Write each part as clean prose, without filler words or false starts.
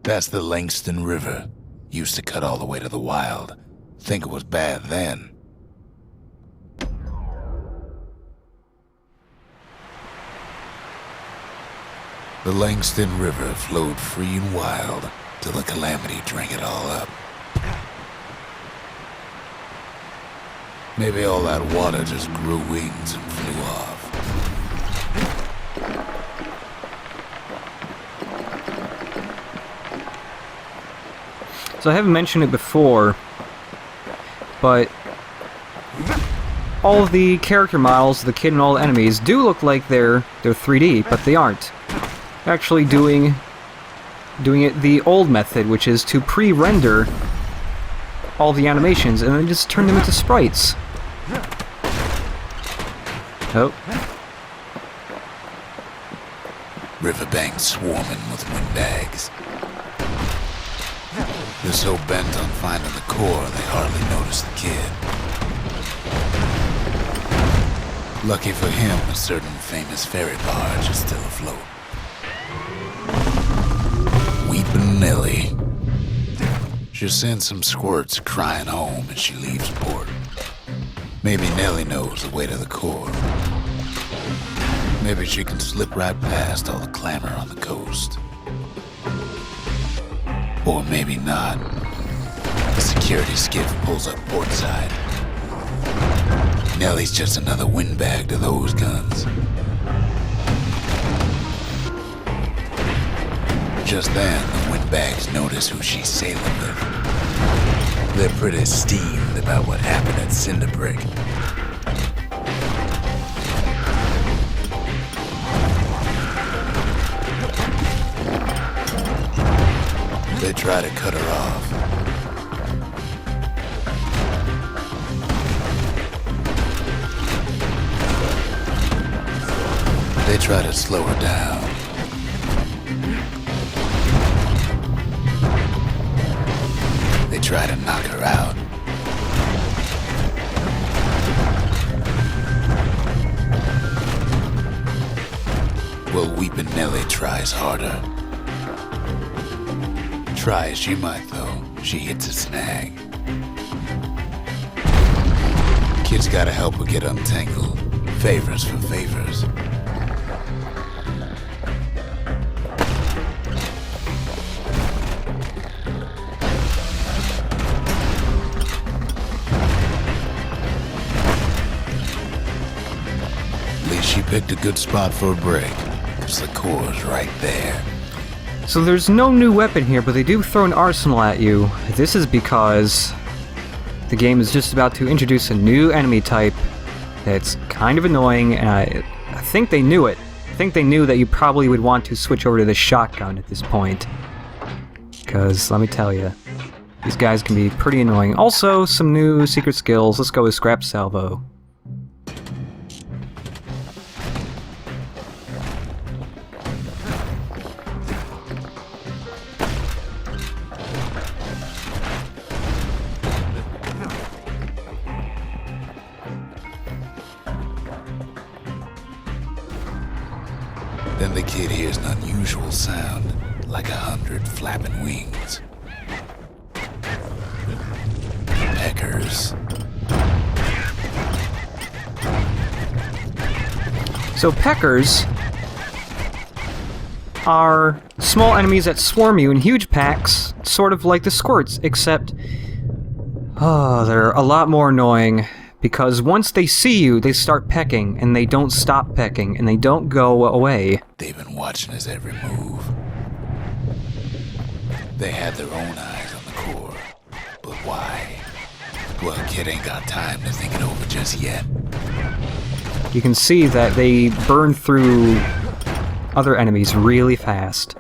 That's the Langston River. Used to cut all the way to the wild. Think it was bad then. The Langston River flowed free and wild till the calamity drank it all up. Maybe all that water just grew wings and flew off. So I haven't mentioned it before, but all of the character models, the kid and all the enemies, do look like they're 3D, but they aren't. They're actually doing it the old method, which is to pre-render all the animations and then just turn them into sprites. Oh. Riverbank swarming with windbags. They're so bent on finding the core, they hardly notice the kid. Lucky for him, a certain famous ferry barge is still afloat. Weepin' Nellie. She sends some squirts crying home as she leaves port. Maybe Nellie knows the way to the core. Maybe she can slip right past all the clamor on the coast. Or maybe not. The security skiff pulls up portside. Nellie's just another windbag to those guns. Just then, the windbags notice who she's sailing with. They're pretty steamed about what happened at Cinderbrick. They try to cut her off. They try to slow her down. They try to knock her out. Well, Weepin' Nellie tries harder. Try as she might, though, she hits a snag. Kid's gotta help her get untangled. Favors for favors. At least she picked a good spot for a break, 'cause the core's right there. So there's no new weapon here, but they do throw an arsenal at you. This is because the game is just about to introduce a new enemy type that's kind of annoying, and I think they knew it. I think they knew that you probably would want to switch over to the shotgun at this point. Because, let me tell you, these guys can be pretty annoying. Also, some new secret skills. Let's go with Scrap Salvo. Then the kid hears an unusual sound, like 100 flapping wings. Peckers. So peckers are small enemies that swarm you in huge packs, sort of like the squirts, except they're a lot more annoying. Because once they see you, they start pecking, and they don't stop pecking, and they don't go away. They've been watching his every move. They had their own eyes on the core. But why? Well, kid ain't got time to think it over just yet. You can see that they burn through other enemies really fast.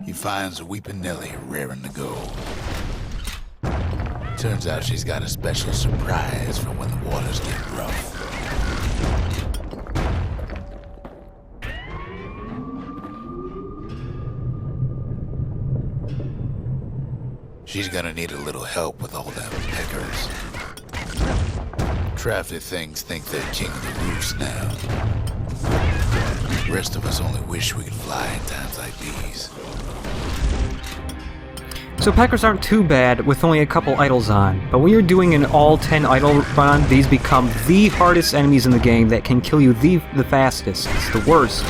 He finds Weepin' Nellie raring to go. Turns out she's got a special surprise for when the waters get rough. She's gonna need a little help with all them peckers. Traffic things think they're king of the roost now. The rest of us only wish we could fly in times like these. So Peckers aren't too bad with only a couple idols on, but when you're doing an all 10 idol run, these become the hardest enemies in the game that can kill you the fastest. It's the worst.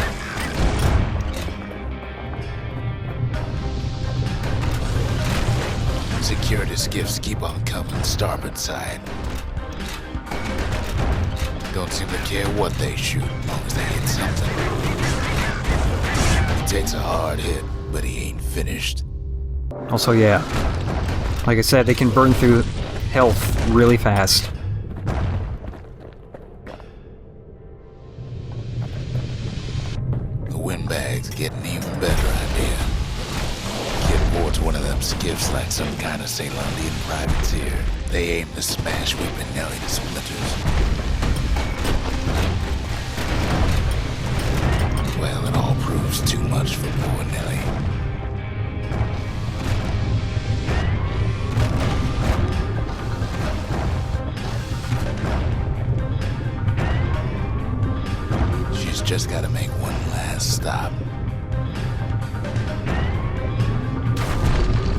Security skiffs keep on coming starboard side. Don't seem to care what they shoot, as long as they hit something. He takes a hard hit, but he ain't finished. Also, yeah, like I said, they can burn through health really fast. The windbag's getting even better idea. Get aboard one of them skiffs like some kind of Ceylonian privateer. They aim to smash Weeping Nelly to splinters. Well, it all proves too much for poor Nelly. She's just gotta make one last stop.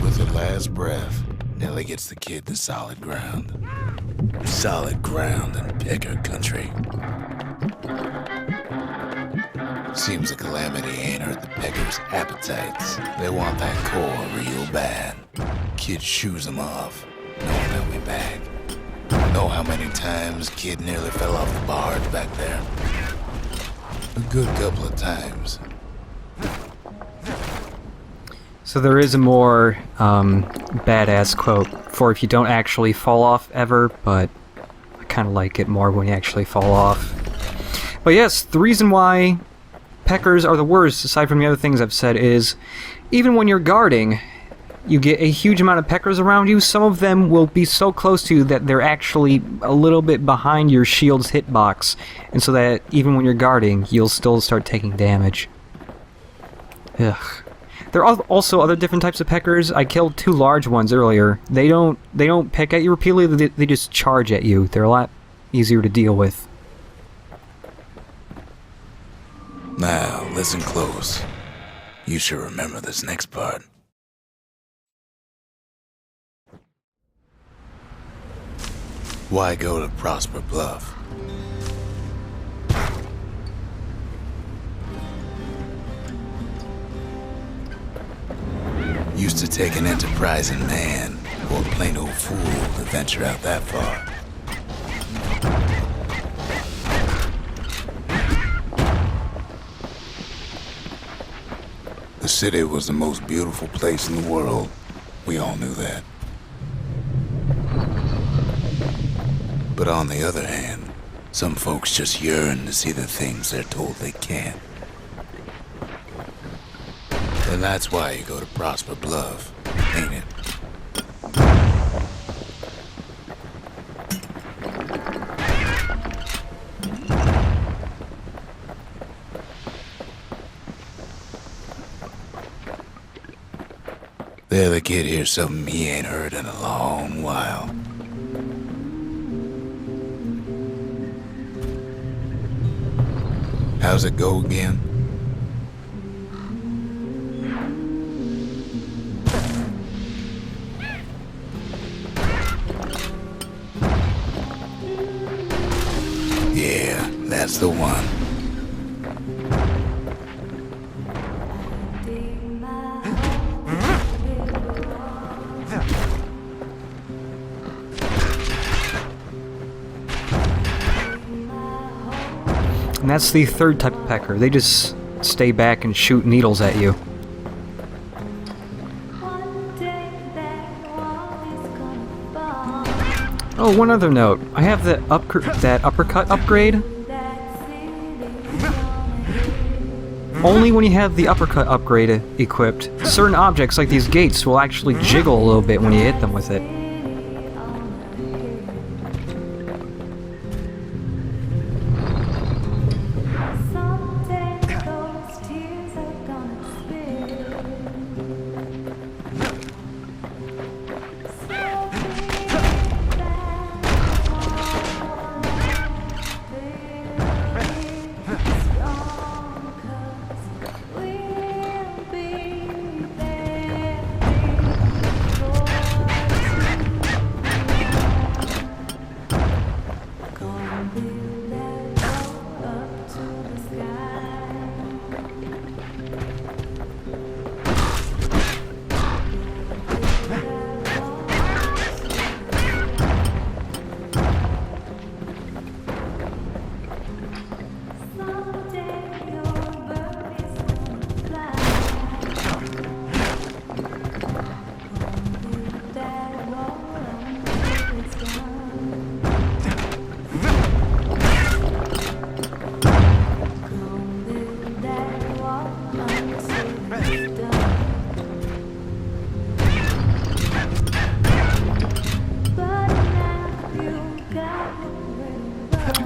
With her last breath, Nelly gets the kid to solid ground. Solid ground in Pecker country. Seems the calamity ain't hurt the Peckers' appetites. They want that core real bad. Kid shoos them off. Knowing they'll be back. Know how many times Kid nearly fell off the barge back there? A good couple of times. So there is a more badass quote for if you don't actually fall off ever, but I kind of like it more when you actually fall off. But yes, the reason why Peckers are the worst, aside from the other things I've said, is even when you're guarding, you get a huge amount of Peckers around you. Some of them will be so close to you that they're actually a little bit behind your shield's hitbox, and so that even when you're guarding, you'll still start taking damage. Ugh. There are also other different types of Peckers. I killed 2 large ones earlier. They don't peck at you repeatedly, they just charge at you. They're a lot easier to deal with. Now, listen close. You should remember this next part. Why go to Prosper Bluff? Used to take an enterprising man or a plain old fool to venture out that far. The city was the most beautiful place in the world. We all knew that. But on the other hand, some folks just yearn to see the things they're told they can't. And that's why you go to Prosper Bluff, ain't it? There, the kid hears something he ain't heard in a long while. How's it go again? Yeah, that's the one. And that's the third type of Pecker. They just stay back and shoot needles at you. Oh, one other note. I have that uppercut upgrade. Only when you have the uppercut upgrade equipped, certain objects like these gates will actually jiggle a little bit when you hit them with it.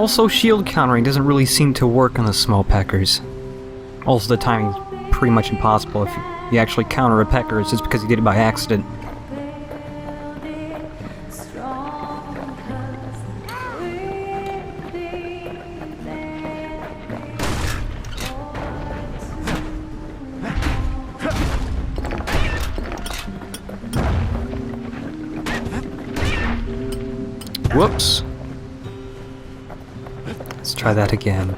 Also, shield countering doesn't really seem to work on the small peckers. Also, the timing's pretty much impossible. If you actually counter a pecker, it's just because you did it by accident. Whoops. Let's try that again.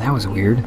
That was weird.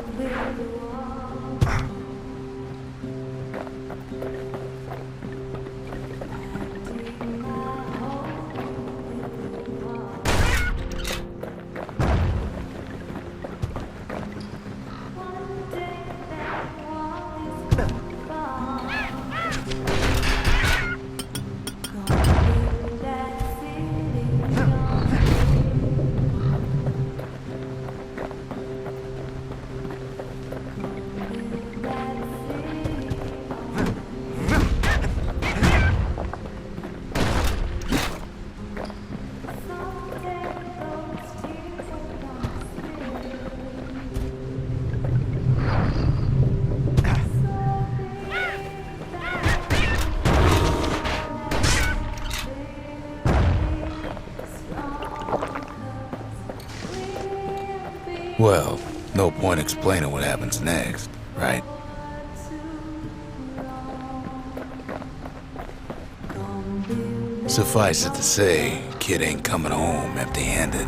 Well, no point explaining what happens next, right? Suffice it to say, kid ain't coming home empty-handed.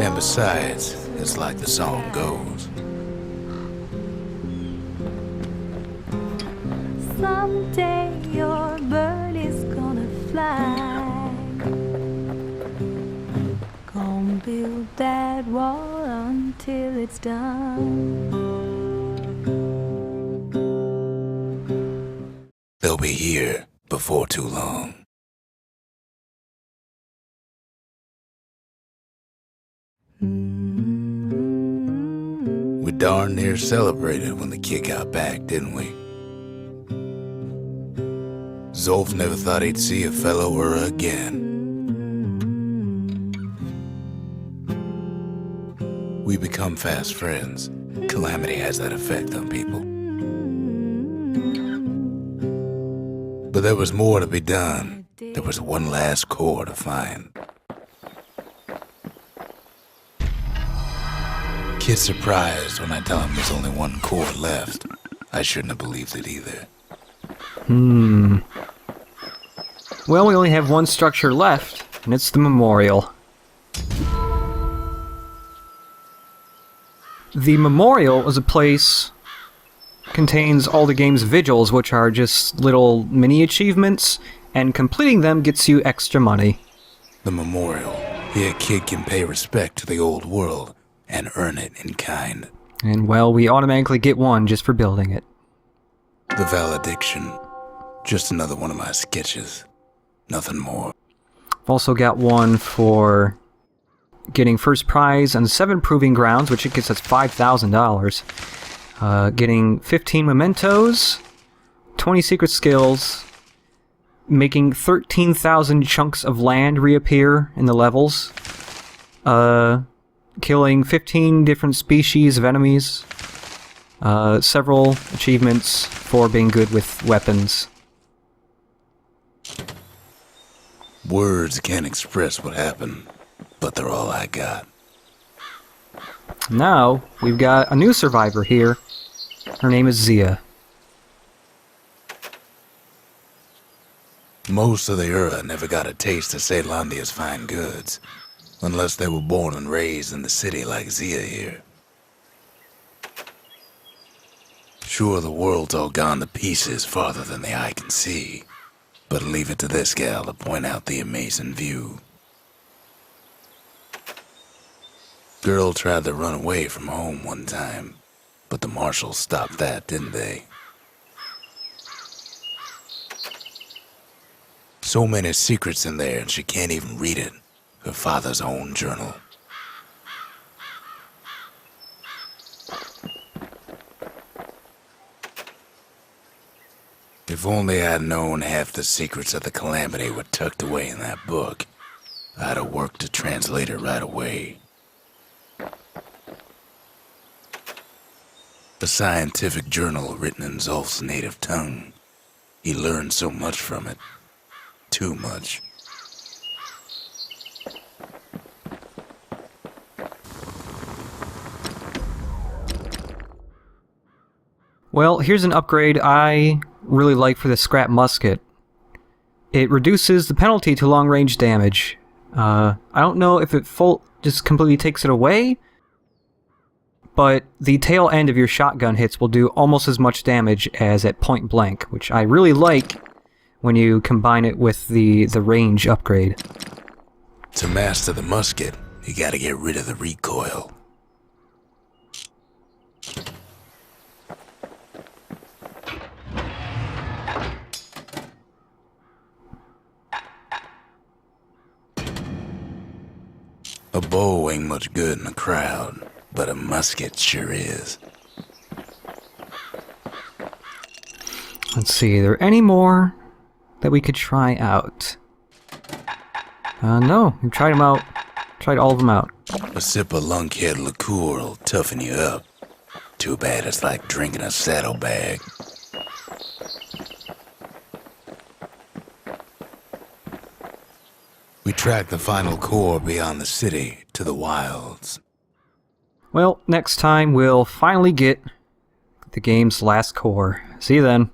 And besides, it's like the song goes. Someday your bird is gonna fly. Gonna build that wall until it's done. They'll be here before too long. We darn near celebrated when the kid got back, didn't we? Zolf never thought he'd see a fellow Ura again. We become fast friends. Calamity has that effect on people. But there was more to be done. There was one last core to find. Kid's surprised when I tell him there's only one core left. I shouldn't have believed it either. Well, we only have one structure left, and it's the memorial. The memorial is a place contains all the game's vigils, which are just little mini achievements, and completing them gets you extra money. The memorial. Here, kid can pay respect to the old world and earn it in kind. And, well, we automatically get one just for building it. The valediction. Just another one of my sketches. Nothing more. I've also got one for getting first prize on 7 proving grounds, which it gets us $5,000. Getting 15 mementos, 20 secret skills, making 13,000 chunks of land reappear in the levels, killing 15 different species of enemies, several achievements for being good with weapons. Words can't express what happened, but they're all I got. Now, we've got a new survivor here. Her name is Zia. Most of the Ura never got a taste of Caelandia's fine goods, unless they were born and raised in the city like Zia here. Sure, the world's all gone to pieces farther than the eye can see, but leave it to this gal to point out the amazing view. Girl tried to run away from home one time, but the marshals stopped that, didn't they? So many secrets in there, and she can't even read it. Her father's own journal. If only I'd known half the secrets of the Calamity were tucked away in that book, I'd have worked to translate it right away. A scientific journal written in Zolf's native tongue. He learned so much from it. Too much. Well, here's an upgrade I really like for the scrap musket. It reduces the penalty to long-range damage. I don't know if it just completely takes it away, but the tail end of your shotgun hits will do almost as much damage as at point blank, which I really like when you combine it with the range upgrade. To master the musket, you gotta get rid of the recoil. A bow ain't much good in a crowd, but a musket sure is. Let's see, are there any more that we could try out? No, we've tried them out. Tried all of them out. A sip of lunkhead liqueur will toughen you up. Too bad it's like drinking a saddlebag. We tracked the final core beyond the city to the wilds. Well, next time we'll finally get the game's last core. See you then.